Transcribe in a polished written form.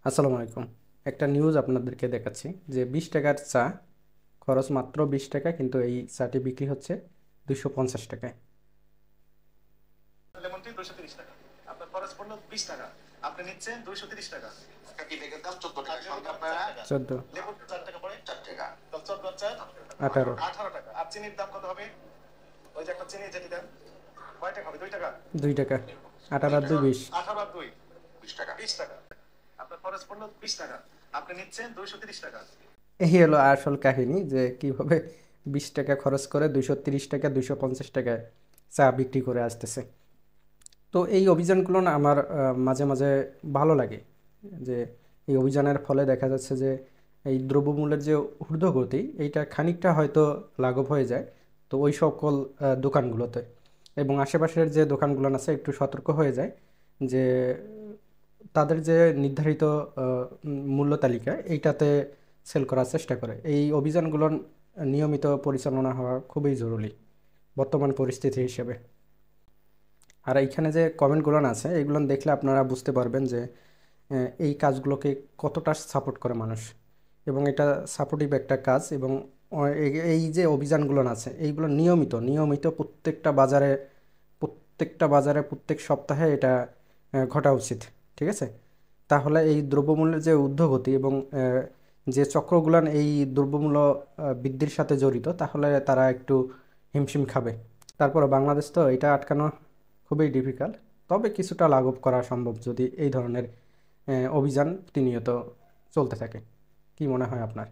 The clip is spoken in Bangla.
আসসালামু আলাইকুম। একটা নিউজ আপনাদেরকে দেখাচ্ছি যে 20 টাকার চা খরচ মাত্র 20 টাকা, কিন্তু এই চাটি বিক্রি হচ্ছে 250 টাকায়। লেমন টি 230 টাকা। আপনার খরচ পড়লো 20 টাকা, আপনি নিচ্ছেন 230 টাকা। কি বেগের দাম 14 টাকা, সঙ্গে আপনারা 14, লেবু 4 টাকা পড়ে, 4 টাকা। তাহলে 14 আর 4 18, 18 টাকা। আর চিনির দাম কত হবে? ওই যে একটা চিনি যেটি দেন, কয় টাকা হবে? 2 টাকা। 2 টাকা, 18 আর 2 20। 18 আর 2 20 টাকা। 20 টাকা। আপনার খরচ পড়লো 20 টাকা, আপনি নিচ্ছেন 230 টাকা। এই হলো আসল কাহিনী যে কিভাবে 20 টাকা খরচ করে 230 টাকা 250 টাকায় চা বিক্রি করে আসতেছে। তো এই অভিযানগুলো না আমার মাঝে মাঝে ভালো লাগে যে এই অভিযানের ফলে দেখা যাচ্ছে যে এই দ্রব্যমূল্যের যে ঊর্ধ্বগতি এইটা খানিকটা হয়তো লাঘব হয়ে যায়। তো ওই সকল দোকানগুলোতে এবং আশেপাশের যে দোকানগুলো আছে একটু সতর্ক হয়ে যায় যে তাদের যে নির্ধারিত মূল্য তালিকা এইটাতে সেল করার চেষ্টা করে। এই অভিযানগুলো নিয়মিত পরিচালনা হওয়া খুবই জরুরি বর্তমান পরিস্থিতি হিসেবে। আর এইখানে যে কমেন্টগুলো আছে এগুলো দেখলে আপনারা বুঝতে পারবেন যে এই কাজগুলোকে কতটা সাপোর্ট করে মানুষ, এবং এটা সাপোর্টিভ একটা কাজ। এবং এই যে অভিযানগুলো আছে এইগুলো নিয়মিত নিয়মিত প্রত্যেকটা বাজারে প্রত্যেক সপ্তাহে এটা ঘটা উচিত। ঠিক আছে? তাহলে এই দ্রব্যমূল্যের যে ঊর্ধ্বগতি এবং যে চক্রগুলান এই দ্রব্যমূল্য বৃদ্ধির সাথে জড়িত, তাহলে তারা একটু হিমশিম খাবে। তারপরে বাংলাদেশ তো এটা আটকানো খুবই ডিফিকাল্ট, তবে কিছুটা লাঘব করা সম্ভব যদি এই ধরনের অভিযান প্রতিনিয়ত চলতে থাকে। কি মনে হয় আপনার?